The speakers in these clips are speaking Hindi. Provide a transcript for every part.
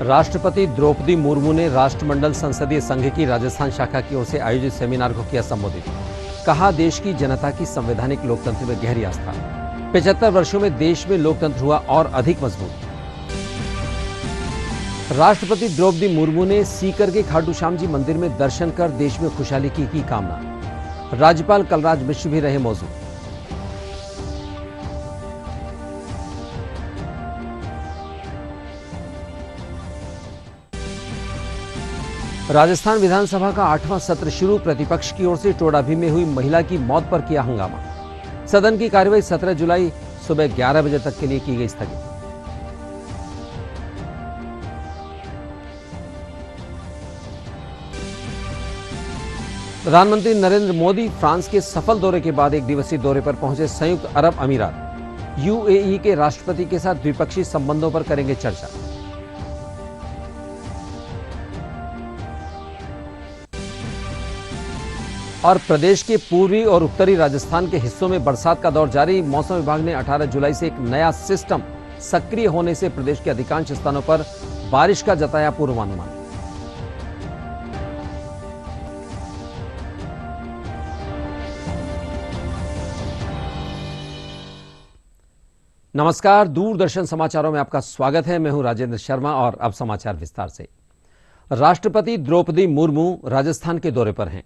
राष्ट्रपति द्रौपदी मुर्मू ने राष्ट्रमंडल संसदीय संघ की राजस्थान शाखा की ओर से आयोजित सेमिनार को किया संबोधित। कहा, देश की जनता की संवैधानिक लोकतंत्र में गहरी आस्था। 75 वर्षों में देश में लोकतंत्र हुआ और अधिक मजबूत। राष्ट्रपति द्रौपदी मुर्मू ने सीकर के खाटू श्याम जी मंदिर में दर्शन कर देश में खुशहाली की कामना। राज्यपाल कलराज मिश्र भी रहे मौजूद। राजस्थान विधानसभा का 8वां सत्र शुरू। प्रतिपक्ष की ओर से टोडाभी में हुई महिला की मौत पर किया हंगामा। सदन की कार्यवाही 17 जुलाई सुबह 11 बजे तक के लिए की गई स्थगित। प्रधानमंत्री नरेंद्र मोदी फ्रांस के सफल दौरे के बाद एक दिवसीय दौरे पर पहुंचे संयुक्त अरब अमीरात। यूएई के राष्ट्रपति के साथ द्विपक्षीय संबंधों पर करेंगे चर्चा। और प्रदेश के पूर्वी और उत्तरी राजस्थान के हिस्सों में बरसात का दौर जारी। मौसम विभाग ने 18 जुलाई से एक नया सिस्टम सक्रिय होने से प्रदेश के अधिकांश स्थानों पर बारिश का जताया पूर्वानुमान। नमस्कार, दूरदर्शन समाचारों में आपका स्वागत है। मैं हूं राजेंद्र शर्मा और अब समाचार विस्तार से। राष्ट्रपति द्रौपदी मुर्मू राजस्थान के दौरे पर हैं।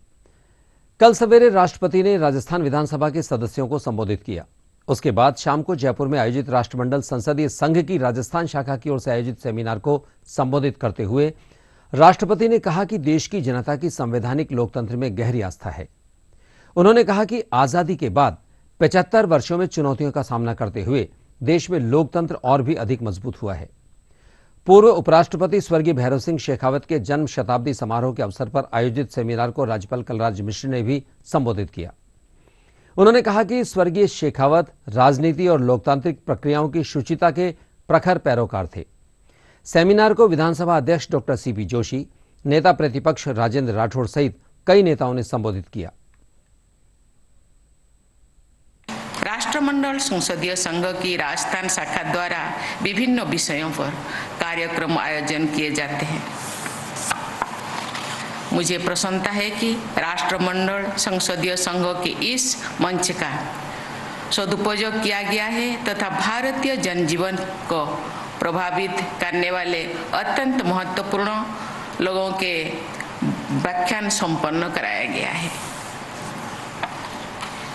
कल सवेरे राष्ट्रपति ने राजस्थान विधानसभा के सदस्यों को संबोधित किया। उसके बाद शाम को जयपुर में आयोजित राष्ट्रमंडल संसदीय संघ की राजस्थान शाखा की ओर से आयोजित सेमिनार को संबोधित करते हुए राष्ट्रपति ने कहा कि देश की जनता की संवैधानिक लोकतंत्र में गहरी आस्था है। उन्होंने कहा कि आजादी के बाद 75 वर्षों में चुनौतियों का सामना करते हुए देश में लोकतंत्र और भी अधिक मजबूत हुआ है। पूर्व उपराष्ट्रपति स्वर्गीय भैरव सिंह शेखावत के जन्म शताब्दी समारोह के अवसर पर आयोजित सेमिनार को राज्यपाल कलराज मिश्र ने भी संबोधित किया। उन्होंने कहा कि स्वर्गीय शेखावत राजनीति और लोकतांत्रिक प्रक्रियाओं की शुचिता के प्रखर पैरोकार थे। सेमिनार को विधानसभा अध्यक्ष डॉक्टर सीपी जोशी, नेता प्रतिपक्ष राजेंद्र राठौड़ सहित कई नेताओं ने संबोधित किया। राष्ट्रमंडल संसदीय संघ की राजस्थान शाखा द्वारा विभिन्न विषयों पर कार्यक्रम आयोजन किए जाते हैं। मुझे प्रसन्नता है कि राष्ट्रमंडल संसदीय संघ के इस मंच का सदुपयोग किया गया है तथा भारतीय जनजीवन को प्रभावित करने वाले अत्यंत महत्वपूर्ण लोगों के व्याख्यान संपन्न कराया गया है।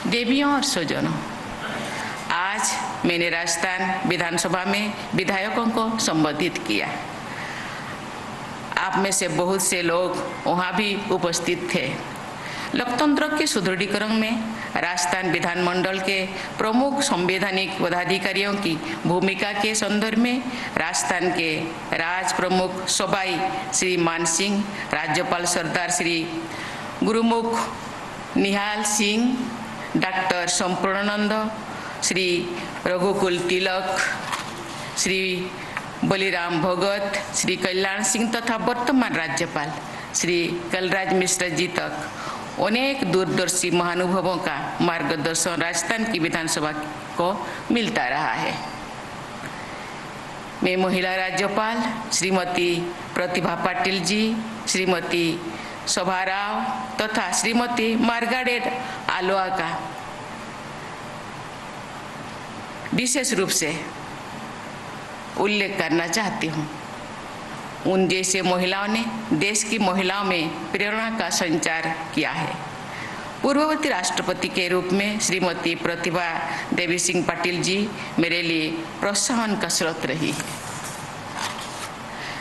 देवियों और स्वजनों, आज मैंने राजस्थान विधानसभा में विधायकों को संबोधित किया। आप में से बहुत से लोग वहां भी उपस्थित थे। लोकतंत्र के सुदृढ़ीकरण में राजस्थान विधानमंडल के प्रमुख संवैधानिक पदाधिकारियों की भूमिका के संदर्भ में राजस्थान के राज प्रमुख सबाई श्री मान सिंह, राज्यपाल सरदार श्री गुरुमुख निहाल सिंह, डॉक्टर संपूर्णानंद, श्री रघुकुल तिलक, श्री बलिराम भगत, श्री कल्याण सिंह तथा वर्तमान राज्यपाल श्री कलराज मिश्र जी तक अनेक दूरदर्शी महानुभावों का मार्गदर्शन राजस्थान की विधानसभा को मिलता रहा है। मैं महिला राज्यपाल श्रीमती प्रतिभा पाटिल जी, श्रीमती शोभा राव तथा श्रीमती मार्गारेट आलोआ का विशेष रूप से उल्लेख करना चाहती हूँ। उन जैसे महिलाओं ने देश की महिलाओं में प्रेरणा का संचार किया है। पूर्ववर्ती राष्ट्रपति के रूप में श्रीमती प्रतिभा देवी सिंह पाटिल जी मेरे लिए प्रोत्साहन का स्रोत रही है।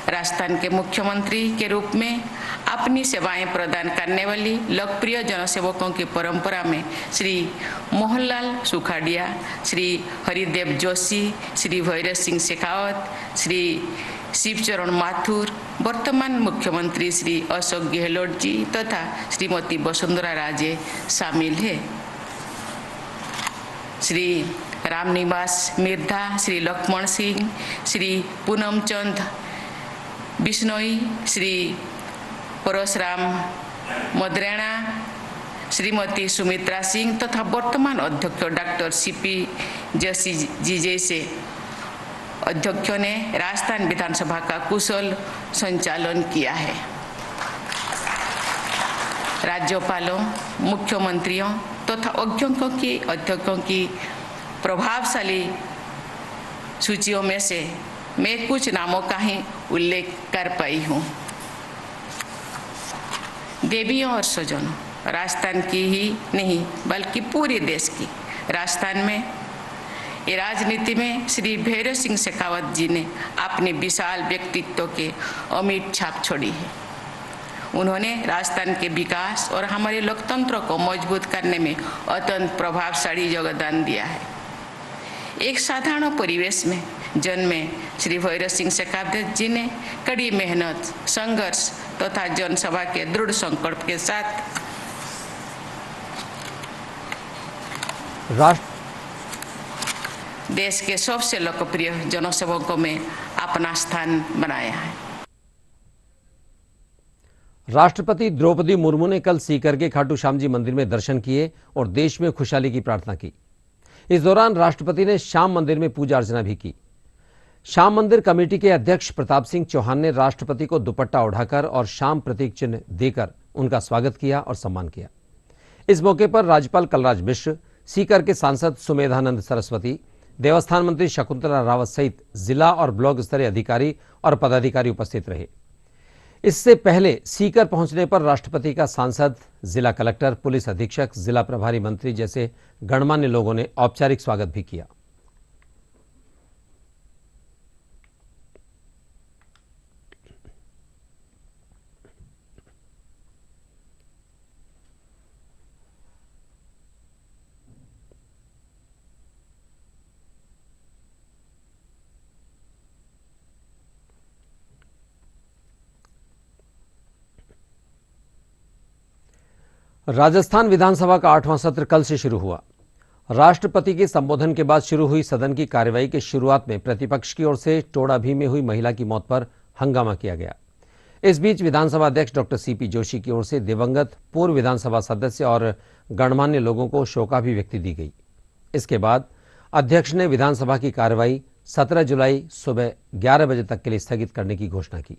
राजस्थान के मुख्यमंत्री के रूप में अपनी सेवाएं प्रदान करने वाली लोकप्रिय जनसेवकों की परंपरा में श्री मोहनलाल सुखाड़िया, श्री हरिदेव जोशी, श्री भैरव सिंह शेखावत, श्री शिवचरण माथुर, वर्तमान मुख्यमंत्री श्री अशोक गहलोत जी तथा श्रीमती वसुंधरा राजे शामिल है। श्री रामनिवास मिर्धा, श्री लक्ष्मण सिंह, श्री पूनम चंद बिश्नोई, श्री परशुराम मदरेणा, श्रीमती सुमित्रा सिंह तथा वर्तमान अध्यक्ष डॉक्टर सीपी जोशी जी जैसे अध्यक्षों ने राजस्थान विधानसभा का कुशल संचालन किया है। राज्यपालों, मुख्यमंत्रियों तथा अध्यक्षों की प्रभावशाली सूचियों में से मैं कुछ नामों का ही उल्लेख कर पाई हूँ। देवियों और स्वजनों, राजस्थान की ही नहीं बल्कि पूरे देश की, राजस्थान में ये राजनीति में श्री भैरव सिंह शेखावत जी ने अपने विशाल व्यक्तित्व के अमिट छाप छोड़ी है। उन्होंने राजस्थान के विकास और हमारे लोकतंत्र को मजबूत करने में अत्यंत प्रभावशाली योगदान दिया है। एक साधारण परिवेश में जन्मे श्री भैरव सिंह शेखावत जी ने कड़ी मेहनत, संघर्ष तथा जनसभा के दृढ़ संकल्प के साथ देश के सबसे लोकप्रिय जनसेवकों में अपना स्थान बनाया है। राष्ट्रपति द्रौपदी मुर्मू ने कल सीकर के खाटू श्याम जी मंदिर में दर्शन किए और देश में खुशहाली की प्रार्थना की। इस दौरान राष्ट्रपति ने श्याम मंदिर में पूजा अर्चना भी की। श्याम मंदिर कमेटी के अध्यक्ष प्रताप सिंह चौहान ने राष्ट्रपति को दुपट्टा ओढ़ाकर और श्याम प्रतीक चिन्ह देकर उनका स्वागत किया और सम्मान किया। इस मौके पर राज्यपाल कलराज मिश्र, सीकर के सांसद सुमेधानंद सरस्वती, देवस्थान मंत्री शकुंतला रावत सहित जिला और ब्लॉक स्तरीय अधिकारी और पदाधिकारी उपस्थित रहे। इससे पहले सीकर पहुंचने पर राष्ट्रपति का सांसद, जिला कलेक्टर, पुलिस अधीक्षक, जिला प्रभारी मंत्री जैसे गणमान्य लोगों ने औपचारिक स्वागत भी किया। राजस्थान विधानसभा का 8वां सत्र कल से शुरू हुआ। राष्ट्रपति के संबोधन के बाद शुरू हुई सदन की कार्यवाही के शुरुआत में प्रतिपक्ष की ओर से टोडाभी में हुई महिला की मौत पर हंगामा किया गया। इस बीच विधानसभा अध्यक्ष डॉक्टर सीपी जोशी की ओर से दिवंगत पूर्व विधानसभा सदस्य और गणमान्य लोगों को शोकाभिव्यक्ति दी गई। इसके बाद अध्यक्ष ने विधानसभा की कार्यवाही 17 जुलाई सुबह 11 बजे तक के लिए स्थगित करने की घोषणा की।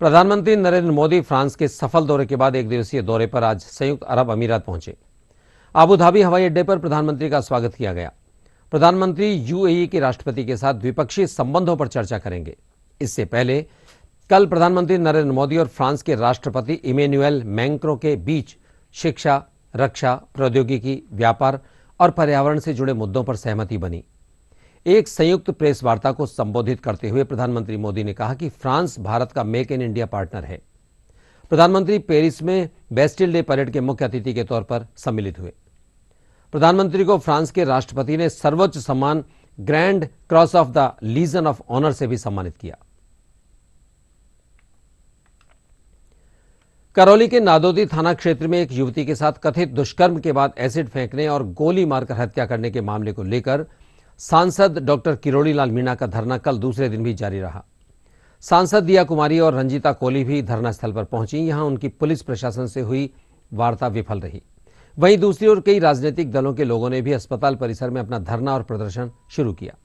प्रधानमंत्री नरेंद्र मोदी फ्रांस के सफल दौरे के बाद एक दिवसीय दौरे पर आज संयुक्त अरब अमीरात पहुंचे। अबू धाबी हवाई अड्डे पर प्रधानमंत्री का स्वागत किया गया। प्रधानमंत्री यूएई के राष्ट्रपति के साथ द्विपक्षीय संबंधों पर चर्चा करेंगे। इससे पहले कल प्रधानमंत्री नरेंद्र मोदी और फ्रांस के राष्ट्रपति इमैनुएल मैक्रों के बीच शिक्षा, रक्षा, प्रौद्योगिकी, व्यापार और पर्यावरण से जुड़े मुद्दों पर सहमति बनी। एक संयुक्त प्रेस वार्ता को संबोधित करते हुए प्रधानमंत्री मोदी ने कहा कि फ्रांस भारत का मेक इन इंडिया पार्टनर है। प्रधानमंत्री पेरिस में बेस्टिल डे परेड के मुख्य अतिथि के तौर पर सम्मिलित हुए। प्रधानमंत्री को फ्रांस के राष्ट्रपति ने सर्वोच्च सम्मान Grand Cross of the Legion of Honour से भी सम्मानित किया। करौली के नादौदी थाना क्षेत्र में एक युवती के साथ कथित दुष्कर्म के बाद एसिड फेंकने और गोली मारकर हत्या करने के मामले को लेकर सांसद डॉक्टर किरोड़ी लाल मीणा का धरना कल दूसरे दिन भी जारी रहा। सांसद दिया कुमारी और रंजीता कोली भी धरना स्थल पर पहुंची। यहां उनकी पुलिस प्रशासन से हुई वार्ता विफल रही। वहीं दूसरी ओर कई राजनीतिक दलों के लोगों ने भी अस्पताल परिसर में अपना धरना और प्रदर्शन शुरू किया।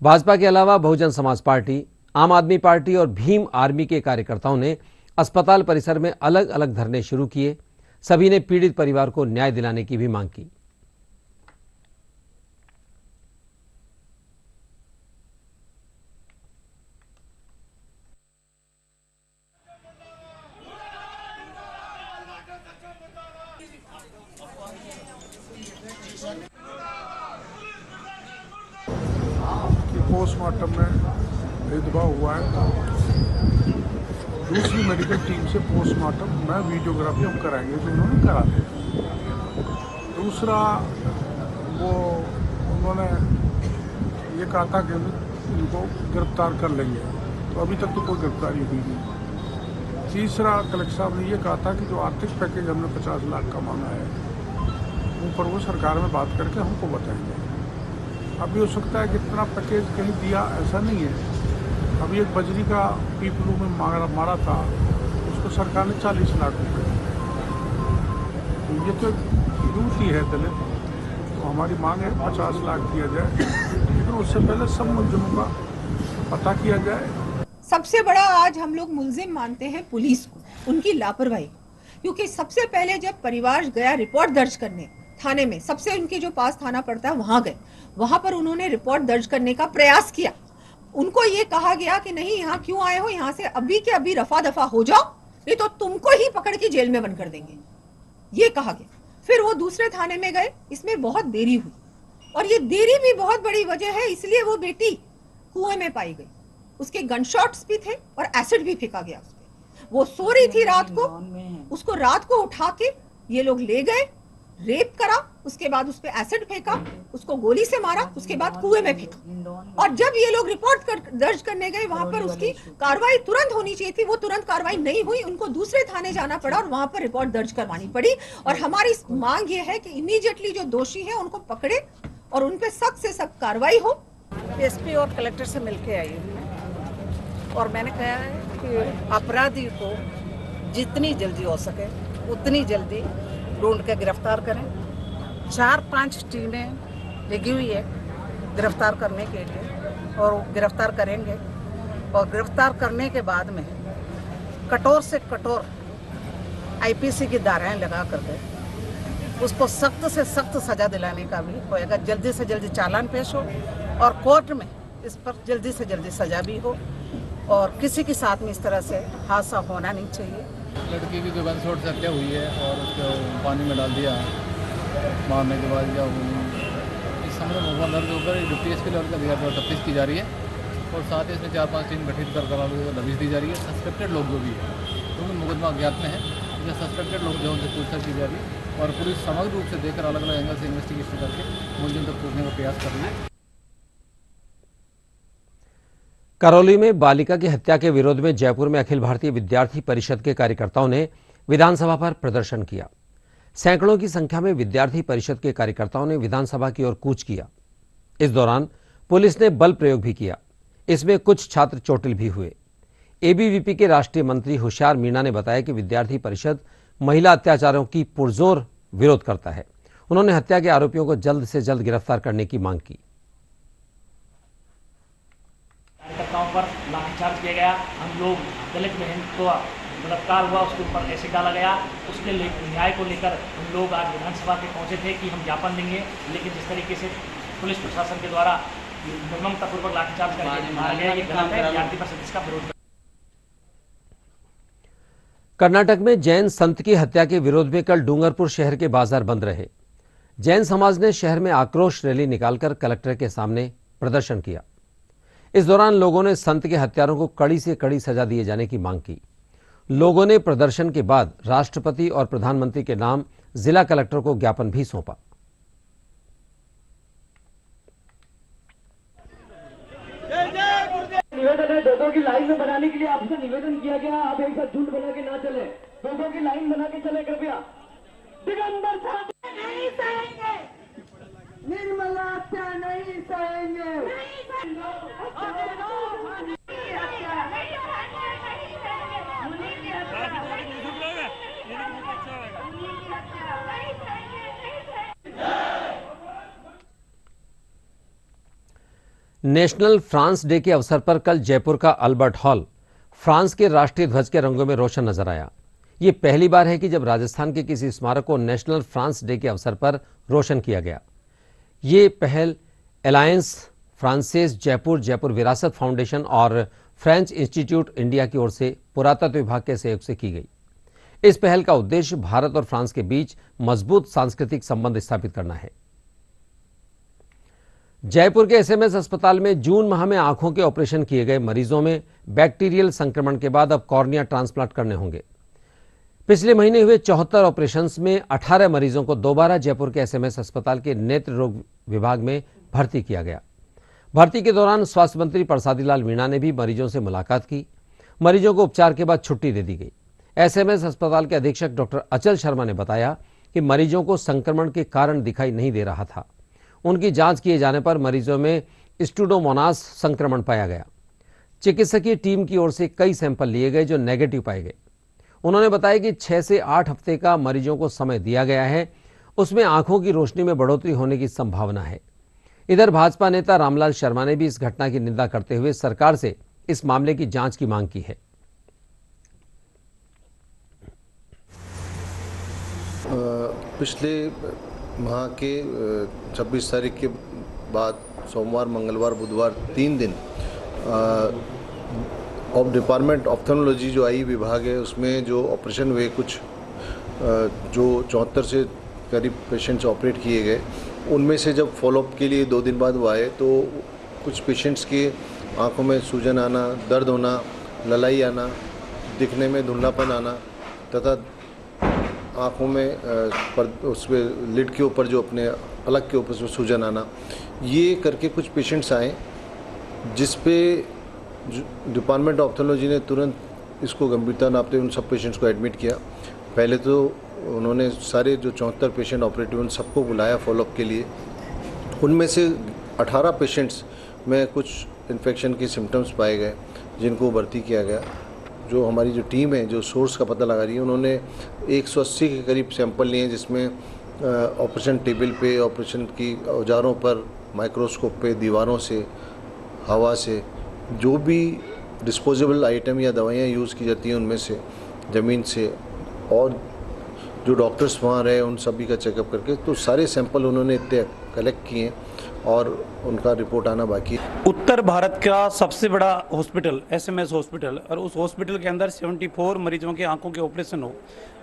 भाजपा के अलावा बहुजन समाज पार्टी, आम आदमी पार्टी और भीम आर्मी के कार्यकर्ताओं ने अस्पताल परिसर में अलग अलग धरने शुरू किए। सभी ने पीड़ित परिवार को न्याय दिलाने की भी मांग की। पोस्टमार्टम में भेदभाव हुआ है। दूसरी मेडिकल टीम से पोस्टमार्टम में वीडियोग्राफी हम कराएंगे जो उन्होंने करा दी। दूसरा, वो उन्होंने ये कहा था कि इनको गिरफ्तार कर लेंगे, तो अभी तक तो कोई गिरफ्तारी हुई नहीं। तीसरा, कलेक्टर साहब ने ये कहा था कि जो आर्थिक पैकेज हमने 50 लाख का मांगा है उन पर वो सरकार में बात करके हमको बताएंगे। अभी हो सकता है कि इतना पैकेज कहीं दिया, ऐसा नहीं है। अभी एक बजरी का पीपलू में मारा था, उसको सरकार ने 40 लाख रुपये। तो ये तो यूथ ही है दलित, हमारी मांग है 50 लाख दिया जाए, लेकिन उससे पहले सब मुलजिमों का पता किया जाए। सबसे बड़ा आज हम लोग मुल्जिम मानते हैं पुलिस को, उनकी लापरवाही, क्योंकि सबसे पहले जब परिवार गया रिपोर्ट दर्ज करने थाने में, सबसे उनके जो पास थाना पड़ता है वहां गए, वहां पर उन्होंने रिपोर्ट दर्ज करने का प्रयास किया। उनको ये कहा गया कि नहीं, यहाँ क्यों आए हो, यहाँ से अभी के अभी रफा दफा हो जाओ, नहीं तो तुमको ही पकड़ के जेल में बंद कर देंगे, ये कहा गया। फिर वो दूसरे थाने में गए, इसमें बहुत देरी हुई, और ये देरी भी बहुत बड़ी वजह है, इसलिए वो बेटी कुएं में पाई गई। उसके गन शॉट्स भी थे और एसिड भी फेंका गया उस पे। वो सो रही थी रात को, उसको रात को उठा के ये लोग ले गए, रेप करा, उसके बाद उस पे एसिड फेंका, उसको गोली से मारा, उसके बाद कुएं में फेंका। और जब ये लोग रिपोर्ट दर्ज करने गए, वहां पर उसकी कार्रवाई तुरंत होनी चाहिए थी, वो तुरंत कार्रवाई नहीं हुई, उनको दूसरे थाने जाना पड़ा और वहां पर रिपोर्ट दर्ज करवानी पड़ी। और हमारी मांग ये है कि इमीडिएटली जो दोषी है उनको पकड़े और उन पे सख्त से सख्त कार्रवाई हो। एसपी और कलेक्टर से मिलके आई हूँ और मैंने कहा है कि अपराधी को जितनी जल्दी हो सके उतनी जल्दी ढूंढ के गिरफ्तार करें। 4-5 टीमें लगी हुई है गिरफ्तार करने के लिए और गिरफ्तार करेंगे। और गिरफ्तार करने के बाद में कठोर से कठोर आईपीसी की धाराएं लगा करके उसको सख्त से सख्त सजा दिलाने का भी होएगा। जल्दी से जल्दी चालान पेश हो और कोर्ट में इस पर जल्दी से जल्दी सजा भी हो, और किसी के साथ में इस तरह से हादसा होना नहीं चाहिए। लड़की की जो गन शॉट से हत्या हुई है और उसको पानी में डाल दिया मारने के बाद, या इस समय मुकदमा दर्ज होकर डीपीएसपी लेवल का अधिकारी तफ्तीश की जा रही है और साथ ही इसमें 4-5 टीम गठित कर दबिश दी जा रही है। सस्पेक्टेड लोग जो भी है क्योंकि मुकदमा अज्ञात में है, जो सस्पेक्टेड लोग जो उनसे पूछताछ की जा रही है और पुलिस समग्र रूप से देखकर अलग अलग एंगल से इन्वेस्टिगेशन करके मुलजिम तक पहुंचने का प्रयास कर रही है। करौली में बालिका की हत्या के विरोध में जयपुर में अखिल भारतीय विद्यार्थी परिषद के कार्यकर्ताओं ने विधानसभा पर प्रदर्शन किया। सैकड़ों की संख्या में विद्यार्थी परिषद के कार्यकर्ताओं ने विधानसभा की ओर कूच किया। इस दौरान पुलिस ने बल प्रयोग भी किया। इसमें कुछ छात्र चोटिल भी हुए। एबीवीपी के राष्ट्रीय मंत्री होशियार मीणा ने बताया कि विद्यार्थी परिषद महिला अत्याचारों की पुरजोर विरोध करता है। उन्होंने हत्या के आरोपियों को जल्द से जल्द गिरफ्तार करने की मांग की। कार्यकर्ताओं पर लाठीचार्ज किया गया। हम लोग दलित बहन को बलात्कार हुआ, उसके ऊपर एसिड डाला गया। उसके न्याय को लेकर हम लोग आज विधानसभा के पहुंचे थे कि हम ज्ञापन देंगे, लेकिन जिस तरीके से पुलिस प्रशासन के द्वारा निर्ममतापूर्वक लाठीचार्ज करके मारा गया, ये गलत है। विद्यार्थी परिषद इसका विरोध। कर्नाटक में जैन संत की हत्या के विरोध में कल डूंगरपुर शहर के बाजार बंद रहे। जैन समाज ने शहर में आक्रोश रैली निकालकर कलेक्टर के सामने प्रदर्शन किया। इस दौरान लोगों ने संत के हत्यारों को कड़ी से कड़ी सजा दिए जाने की मांग की। लोगों ने प्रदर्शन के बाद राष्ट्रपति और प्रधानमंत्री के नाम जिला कलेक्टर को ज्ञापन भी सौंपा। निवेदन है, दो की लाइन में बनाने के लिए आपसे निवेदन किया गया। आप एक साथ झुंड बना के ना चले, दो की लाइन बना के चले कृपया। दिगंबर साहब नहीं सहेंगे, निर्मला हत्या नहीं सहेंगे। नेशनल फ्रांस डे के अवसर पर कल जयपुर का अल्बर्ट हॉल फ्रांस के राष्ट्रीय ध्वज के रंगों में रोशन नजर आया। ये पहली बार है कि जब राजस्थान के किसी स्मारक को नेशनल फ्रांस डे के अवसर पर रोशन किया गया। ये पहल अलायंस फ्रांसेस जयपुर, जयपुर विरासत फाउंडेशन और फ्रेंच इंस्टीट्यूट इंडिया की ओर से पुरातत्व विभाग के सहयोग से की गई। इस पहल का उद्देश्य भारत और फ्रांस के बीच मजबूत सांस्कृतिक संबंध स्थापित करना है। जयपुर के एसएमएस अस्पताल में जून माह में आंखों के ऑपरेशन किए गए मरीजों में बैक्टीरियल संक्रमण के बाद अब कॉर्निया ट्रांसप्लांट करने होंगे। पिछले महीने हुए 74 ऑपरेशंस में 18 मरीजों को दोबारा जयपुर के एसएमएस अस्पताल के नेत्र रोग विभाग में भर्ती किया गया। भर्ती के दौरान स्वास्थ्य मंत्री प्रसादी लाल मीणा ने भी मरीजों से मुलाकात की। मरीजों को उपचार के बाद छुट्टी दे दी गई। एसएमएस अस्पताल के अधीक्षक डॉक्टर अचल शर्मा ने बताया कि मरीजों को संक्रमण के कारण दिखाई नहीं दे रहा था। उनकी जांच किए जाने पर मरीजों में स्टूडोमोनास संक्रमण पाया गया। चिकित्सकीय टीम की ओर से कई सैंपल लिए गए जो नेगेटिव पाए गए। उन्होंने बताया कि 6 से 8 हफ्ते का मरीजों को समय दिया गया है उसमें आंखों की रोशनी में बढ़ोतरी होने की संभावना है। इधर भाजपा नेता रामलाल शर्मा ने भी इस घटना की निंदा करते हुए सरकार से इस मामले की जांच की मांग की है। पिछले माह के 26 तारीख के बाद सोमवार, मंगलवार, बुधवार 3 दिन ऑफ डिपार्टमेंट ऑप्थेल्मोलॉजी जो आई विभाग है उसमें जो ऑपरेशन हुए, कुछ जो 74 से करीब पेशेंट्स ऑपरेट किए गए, उनमें से जब फॉलोअप के लिए 2 दिन बाद वो आए तो कुछ पेशेंट्स के आंखों में सूजन आना, दर्द होना, ललाई आना, दिखने में धुंधलापन आना तथा आँखों में उस पर लिड के ऊपर जो अपने पलक के ऊपर से सूजन आना, ये करके कुछ पेशेंट्स आए, जिस पे डिपार्टमेंट ऑफ ऑप्थेल्मोलॉजी ने तुरंत इसको गंभीरता नापते उन सब पेशेंट्स को एडमिट किया। पहले तो उन्होंने सारे जो 74 पेशेंट ऑपरेट हुए उन सबको बुलाया फॉलोअप के लिए। उनमें से 18 पेशेंट्स में कुछ इन्फेक्शन के सिम्टम्स पाए गए जिनको भर्ती किया गया। जो हमारी जो टीम है जो सोर्स का पता लगा रही है, उन्होंने 180 के करीब सैंपल लिए, जिसमें ऑपरेशन टेबल पे, ऑपरेशन की औजारों पर, माइक्रोस्कोप पे, दीवारों से, हवा से, जो भी डिस्पोजेबल आइटम या दवाइयाँ यूज़ की जाती हैं उनमें से, ज़मीन से, और जो डॉक्टर्स वहाँ रहे उन सभी का चेकअप करके तो सारे सैंपल उन्होंने इतने कलेक्ट किए और उनका रिपोर्ट आना बाकी है। उत्तर भारत का सबसे बड़ा हॉस्पिटल SMS हॉस्पिटल, और उस हॉस्पिटल के अंदर 74 मरीजों के आंखों के ऑपरेशन हो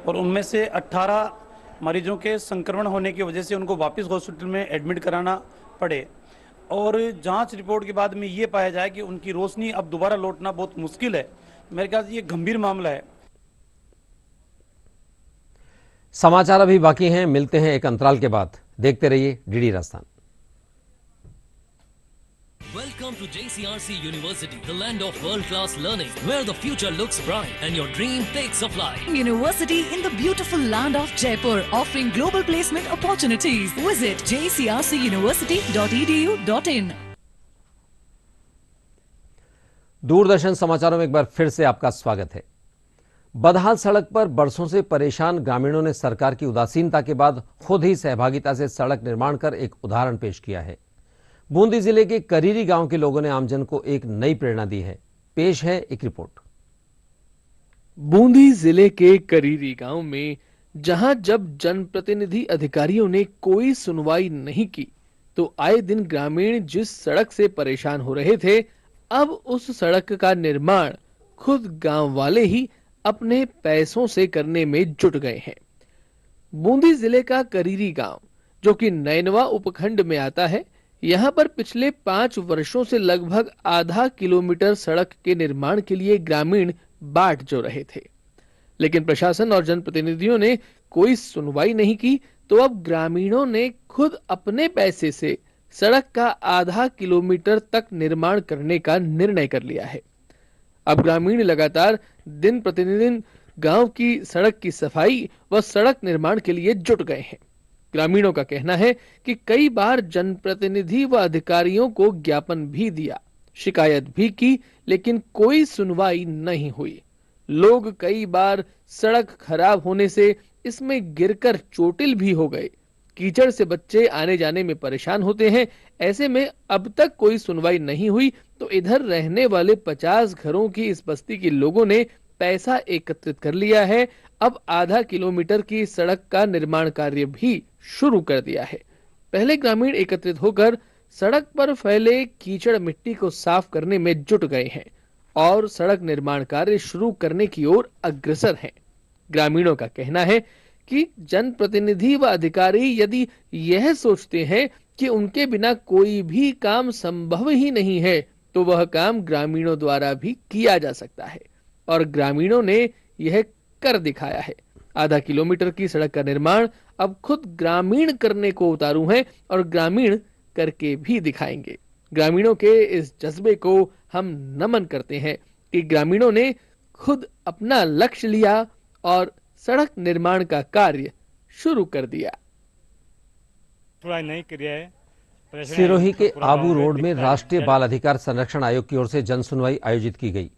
और उनमें से 18 मरीजों के संक्रमण होने की वजह से उनको वापस हॉस्पिटल में एडमिट कराना पड़े, और जांच रिपोर्ट के बाद में ये पाया जाए कि उनकी रोशनी अब दोबारा लौटना बहुत मुश्किल है। मेरे ख्याल से ये गंभीर मामला है। समाचार अभी बाकी हैं, मिलते हैं एक अंतराल के बाद। देखते रहिए DD Rajasthan. Welcome to JCRC University, the land of world-class learning, where the future looks bright and your dream takes a flight. University in the beautiful land of Jaipur, offering global placement opportunities. Visit jcrcuniversity.edu.in. Doordarshan समाचारों में एक बार फिर से आपका स्वागत है। बदहाल सड़क पर बरसों से परेशान ग्रामीणों ने सरकार की उदासीनता के बाद खुद ही सहभागिता से सड़क निर्माण कर एक उदाहरण पेश किया है। बूंदी जिले के करीरी गांव के लोगों ने आमजन को एक नई प्रेरणा दी है। पेश है एक रिपोर्ट। बूंदी जिले के करीरी गांव में जहां जब जनप्रतिनिधि अधिकारियों ने कोई सुनवाई नहीं की तो आए दिन ग्रामीण जिस सड़क से परेशान हो रहे थे, अब उस सड़क का निर्माण खुद गांव वाले ही अपने पैसों से करने में जुट गए हैं। बूंदी जिले का करीरी गांव, जो कि नैनवा उपखंड में आता है, यहाँ पर पिछले 5 वर्षों से लगभग आधा किलोमीटर सड़क के निर्माण के लिए ग्रामीण बाट जो रहे थे, लेकिन प्रशासन और जनप्रतिनिधियों ने कोई सुनवाई नहीं की, तो अब ग्रामीणों ने खुद अपने पैसे से सड़क का आधा किलोमीटर तक निर्माण करने का निर्णय कर लिया है। अब ग्रामीण लगातार दिन प्रतिदिन गांव की सड़क की सफाई व सड़क निर्माण के लिए जुट गए हैं। ग्रामीणों का कहना है कि कई बार जनप्रतिनिधि व अधिकारियों को ज्ञापन भी दिया, शिकायत भी की, लेकिन कोई सुनवाई नहीं हुई। लोग कई बार सड़क खराब होने से इसमें गिरकर चोटिल भी हो गए। कीचड़ से बच्चे आने जाने में परेशान होते हैं। ऐसे में अब तक कोई सुनवाई नहीं हुई तो इधर रहने वाले 50 घरों की इस बस्ती के लोगों ने पैसा एकत्रित कर लिया है। अब आधा किलोमीटर की सड़क का निर्माण कार्य भी शुरू कर दिया है। पहले ग्रामीण एकत्रित होकर सड़क पर फैले कीचड़ मिट्टी को साफ करने में जुट गए हैं और सड़क निर्माण कार्य शुरू करने की ओर अग्रसर हैं। ग्रामीणों का कहना है कि जनप्रतिनिधि व अधिकारी यदि यह सोचते हैं कि उनके बिना कोई भी काम संभव ही नहीं है, तो वह काम ग्रामीणों द्वारा भी किया जा सकता है, और ग्रामीणों ने यह कर दिखाया है। आधा किलोमीटर की सड़क का निर्माण अब खुद ग्रामीण करने को उतारू हैं और ग्रामीण करके भी दिखाएंगे। ग्रामीणों के इस जज्बे को हम नमन करते हैं कि ग्रामीणों ने खुद अपना लक्ष्य लिया और सड़क निर्माण का कार्य शुरू कर दिया। सिरोही के आबू रोड में राष्ट्रीय बाल अधिकार संरक्षण आयोग की ओर से जनसुनवाई आयोजित की गई।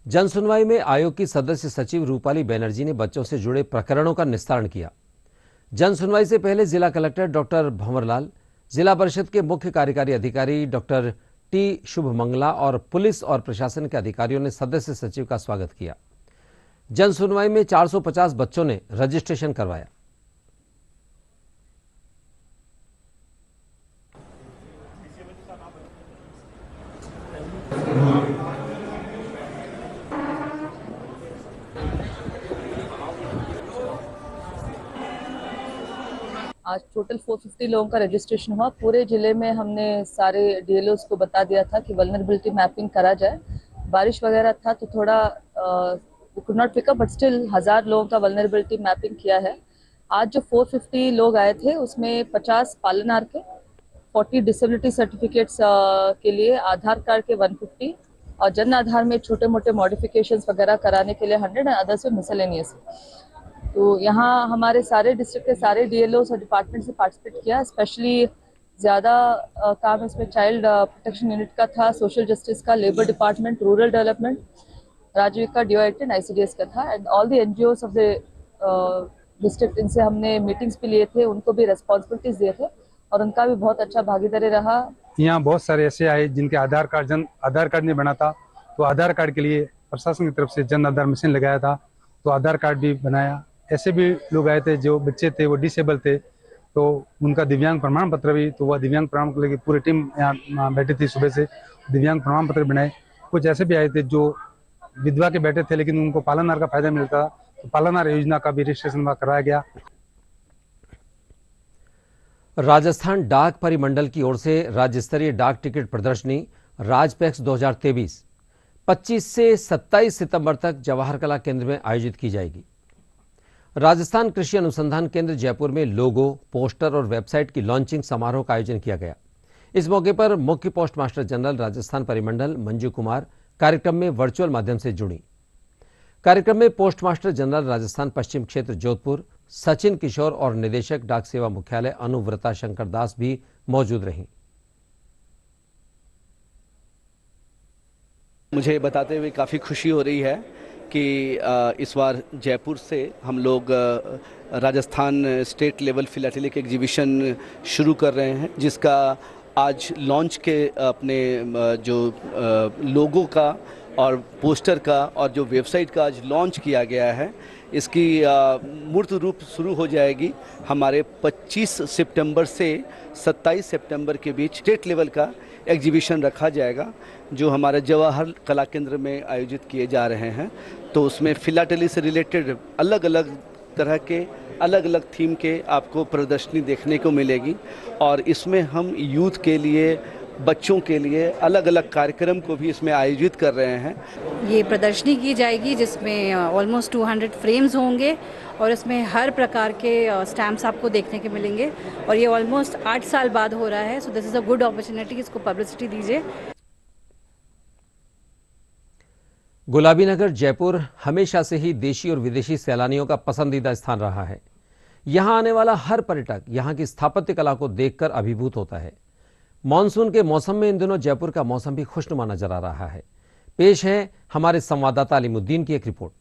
जनसुनवाई में आयोग की सदस्य सचिव रूपाली बनर्जी ने बच्चों से जुड़े प्रकरणों का निस्तारण किया। जन सुनवाई से पहले जिला कलेक्टर डॉक्टर भंवरलाल, जिला परिषद के मुख्य कार्यकारी अधिकारी डॉक्टर टी शुभमंगला और पुलिस और प्रशासन के अधिकारियों ने सदस्य सचिव का स्वागत किया। जन सुनवाई में 450 बच्चों ने रजिस्ट्रेशन करवाया। आज टोटल 450 लोगों का रजिस्ट्रेशन हुआ। पूरे जिले में हमने सारे डीएलओस को बता दिया था कि वल्नरेबिलिटी मैपिंग करा जाए। बारिश वगैरह था तो थोड़ा could not pick up, but still 1000 लोगों का वल्नरेबिलिटी मैपिंग किया है। आज जो 450 लोग आए थे उसमें 50 पालनार के, 40 डिसेबिलिटी सर्टिफिकेट्स के लिए, आधार कार्ड के 150 और जन आधार में छोटे मोटे मॉडिफिकेशंस वगैरह कराने के लिए 100 एंड अदर्स में मिसलेनियस। तो यहाँ हमारे सारे डिस्ट्रिक्ट के सारे डीएलओस और डिपार्टमेंट से पार्टिसिपेट किया। स्पेशली ज़्यादा काम इसमें चाइल्ड प्रोटेक्शन यूनिट का था, सोशल जस्टिस का, labour department, rural development, Rajeevika, DOIT and ICDS का था। And all the NGOs of the district, इनसे हमने मीटिंग्स भी लिए थे, उनको भी रेस्पॉन्सिबिलिटीज दिए थे और उनका भी बहुत अच्छा भागीदारी रहा। यहाँ बहुत सारे ऐसे आए जिनके आधार कार्ड नहीं बना था, तो आधार कार्ड के लिए प्रशासन की तरफ से जन आधार मशीन लगाया था, तो आधार कार्ड भी बनाया। ऐसे भी लोग आए थे जो बच्चे थे वो डिसेबल थे, तो उनका दिव्यांग प्रमाण पत्र भी, तो वह दिव्यांग प्रमाण पत्र की पूरी टीम यहाँ बैठी थी सुबह से, दिव्यांग प्रमाण पत्र बनाए। कुछ ऐसे भी आए थे जो विधवा के बैठे थे लेकिन उनको पालनार का फायदा मिलता, तो पालनार योजना का भी रजिस्ट्रेशन वहाँ कराया गया। राजस्थान डाक परिमंडल की ओर से राज्य स्तरीय डाक टिकट प्रदर्शनी राजपैक्स 2023 25 से 27 सितंबर तक जवाहर कला केंद्र में आयोजित की जाएगी। राजस्थान कृषि अनुसंधान केंद्र जयपुर में लोगो, पोस्टर और वेबसाइट की लॉन्चिंग समारोह का आयोजन किया गया। इस मौके पर मुख्य पोस्ट मास्टर जनरल राजस्थान परिमंडल मंजू कुमार कार्यक्रम में वर्चुअल माध्यम से जुड़ी। कार्यक्रम में पोस्ट मास्टर जनरल राजस्थान पश्चिम क्षेत्र जोधपुर सचिन किशोर और निदेशक डाक सेवा मुख्यालय अनुव्रता शंकर दास भी मौजूद रहीं। मुझे बताते हुए काफ़ी खुशी हो रही है कि इस बार जयपुर से हम लोग Rajasthan state level philatelic exhibition शुरू कर रहे हैं, जिसका आज लॉन्च के अपने जो लोगो का और पोस्टर का और जो वेबसाइट का आज लॉन्च किया गया है, इसकी मूर्त रूप शुरू हो जाएगी हमारे 25 सितंबर से 27 सितंबर के बीच स्टेट लेवल का एग्जीबिशन रखा जाएगा, जो हमारे जवाहर कला केंद्र में आयोजित किए जा रहे हैं। तो उसमें फिलाटेली से रिलेटेड अलग अलग तरह के अलग अलग थीम के आपको प्रदर्शनी देखने को मिलेगी और इसमें हम यूथ के लिए, बच्चों के लिए अलग अलग कार्यक्रम को भी इसमें आयोजित कर रहे हैं। ये प्रदर्शनी की जाएगी जिसमें ऑलमोस्ट 200 फ्रेम्स होंगे और इसमें हर प्रकार के स्टैम्प्स आपको देखने के मिलेंगे और ये ऑलमोस्ट 8 साल बाद हो रहा है। So this is a good opportunity, इसको पब्लिसिटी दीजिए। गुलाबी नगर जयपुर हमेशा से ही देशी और विदेशी सैलानियों का पसंदीदा स्थान रहा है। यहां आने वाला हर पर्यटक यहां की स्थापत्य कला को देखकर अभिभूत होता है। मानसून के मौसम में इन दिनों जयपुर का मौसम भी खुशनुमा नजर आ रहा है। पेश है हमारे संवाददाता अलीमुद्दीन की एक रिपोर्ट।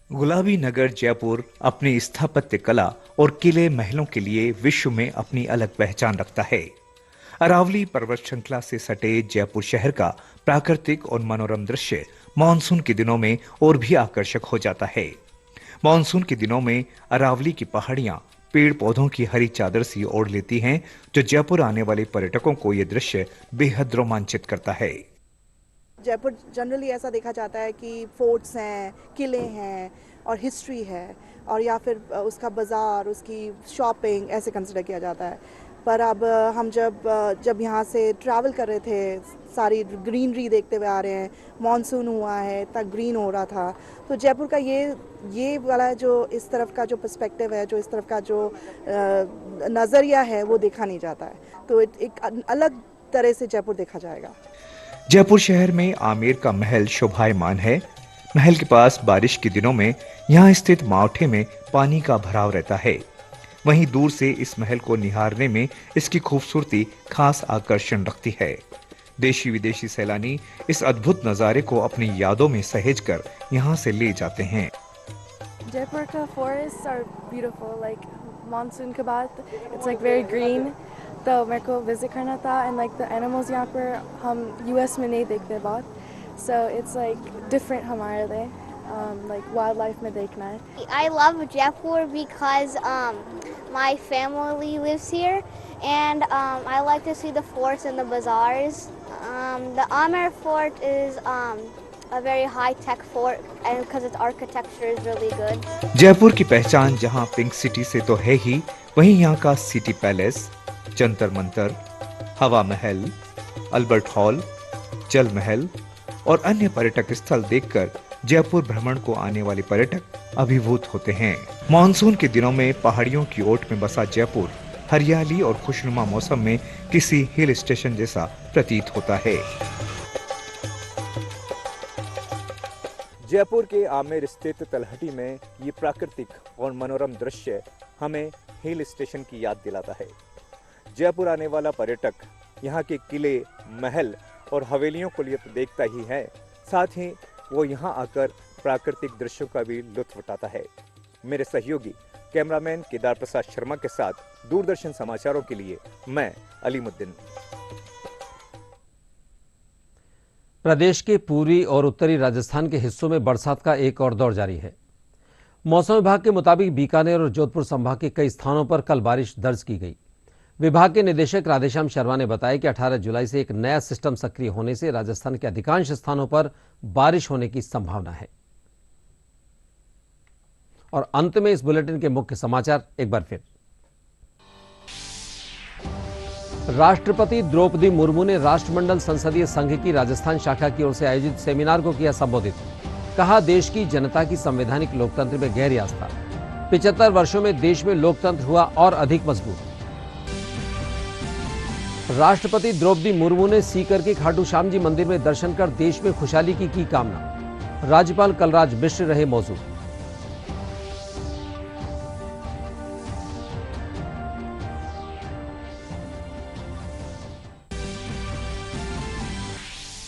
गुलाबी नगर जयपुर अपनी स्थापत्य कला और किले महलों के लिए विश्व में अपनी अलग पहचान रखता है। अरावली पर्वत श्रृंखला से सटे जयपुर शहर का प्राकृतिक और मनोरम दृश्य मानसून के दिनों में और भी आकर्षक हो जाता है। मानसून के दिनों में अरावली की पहाड़ियां पेड़ पौधों की हरी चादर सी ओढ़ लेती हैं, जो जयपुर आने वाले पर्यटकों को यह दृश्य बेहद रोमांचित करता है। जयपुर जनरली ऐसा देखा जाता है कि फोर्ट्स हैं, किले हैं और हिस्ट्री है, और या फिर उसका बाज़ार, उसकी शॉपिंग ऐसे कंसिडर किया जाता है। पर अब हम जब यहाँ से ट्रैवल कर रहे थे, सारी ग्रीनरी देखते हुए आ रहे हैं, मॉनसून हुआ है, इतना ग्रीन हो रहा था, तो जयपुर का ये वाला जो इस तरफ का जो पर्सपेक्टिव है, जो इस तरफ का जो नज़रिया है, वो देखा नहीं जाता है। तो एक अलग तरह से जयपुर देखा जाएगा। जयपुर शहर में आमेर का महल शोभायमान है। महल के पास बारिश के दिनों में यहाँ स्थित मावठे में पानी का भराव रहता है। वहीं दूर से इस महल को निहारने में इसकी खूबसूरती खास आकर्षण रखती है। देशी विदेशी सैलानी इस अद्भुत नज़ारे को अपनी यादों में सहेज कर यहाँ से ले जाते हैं। Jaipur ka forests are beautiful. Like monsoon ke baad, it's like very green. तो मेरे को visit करना था and like the animals यहाँ पर हम US में नहीं देखते बहुत. So it's like different हमारे लिए. Like wildlife में देखना है. I love Jaipur because my family lives here and I like to see the forts and the bazaars. The Amer Fort is a very high-tech fort and because its architecture is really good. Jaipur की पहचान जहां पिंक सिटी से तो है ही, वहीं यहाँ का सिटी पैलेस, जंतर मंतर, हवा महल, अल्बर्ट हॉल, जल महल और अन्य पर्यटक स्थल देखकर जयपुर भ्रमण को आने वाले पर्यटक अभिभूत होते हैं। मानसून के दिनों में पहाड़ियों की ओट में बसा जयपुर हरियाली और खुशनुमा मौसम में किसी हिल स्टेशन जैसा प्रतीत होता है। जयपुर के आमेर स्थित तलहटी में ये प्राकृतिक और मनोरम दृश्य हमें हिल स्टेशन की याद दिलाता है। जयपुर आने वाला पर्यटक यहाँ के किले, महल और हवेलियों को लिए तो देखता ही है, साथ ही वो यहाँ आकर प्राकृतिक दृश्यों का भी लुत्फ उठाता है। मेरे सहयोगी कैमरामैन केदार प्रसाद शर्मा के साथ दूरदर्शन समाचारों के लिए मैं अलीमुद्दीन। प्रदेश के पूर्वी और उत्तरी राजस्थान के हिस्सों में बरसात का एक और दौर जारी है। मौसम विभाग के मुताबिक बीकानेर और जोधपुर संभाग के कई स्थानों पर कल बारिश दर्ज की गई। विभाग के निदेशक राधेश्याम शर्मा ने बताया कि 18 जुलाई से एक नया सिस्टम सक्रिय होने से राजस्थान के अधिकांश स्थानों पर बारिश होने की संभावना है। और अंत में इस बुलेटिन के मुख्य समाचार एक बार फिर। राष्ट्रपति द्रौपदी मुर्मू ने राष्ट्रमंडल संसदीय संघ की राजस्थान शाखा की ओर से आयोजित सेमिनार को किया संबोधित। कहा, देश की जनता की संवैधानिक लोकतंत्र में गहरी आस्था। 75 वर्षों में देश में लोकतंत्र हुआ और अधिक मजबूत। राष्ट्रपति द्रौपदी मुर्मू ने सीकर के खाटू श्याम जी मंदिर में दर्शन कर देश में खुशहाली की कामना। राज्यपाल कलराज मिश्र रहे मौजूद।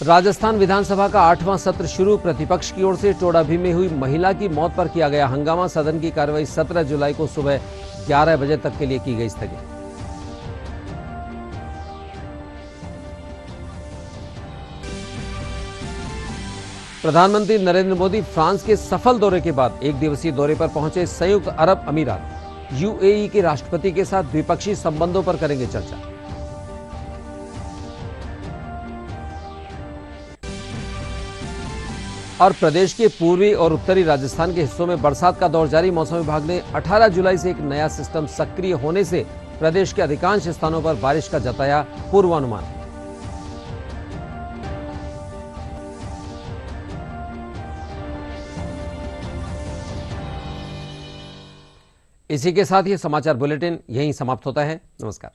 राजस्थान विधानसभा का 8वां सत्र शुरू। प्रतिपक्ष की ओर से टोडाभी में हुई महिला की मौत पर किया गया हंगामा। सदन की कार्रवाई 17 जुलाई को सुबह 11 बजे तक के लिए की गई स्थगित। प्रधानमंत्री नरेंद्र मोदी फ्रांस के सफल दौरे के बाद एक दिवसीय दौरे पर पहुंचे संयुक्त अरब अमीरात। यूएई के राष्ट्रपति के साथ द्विपक्षीय संबंधों पर करेंगे चर्चा। और प्रदेश के पूर्वी और उत्तरी राजस्थान के हिस्सों में बरसात का दौर जारी। मौसम विभाग ने 18 जुलाई से एक नया सिस्टम सक्रिय होने से प्रदेश के अधिकांश स्थानों पर बारिश का जताया पूर्वानुमान। इसी के साथ ये समाचार बुलेटिन यहीं समाप्त होता है। नमस्कार।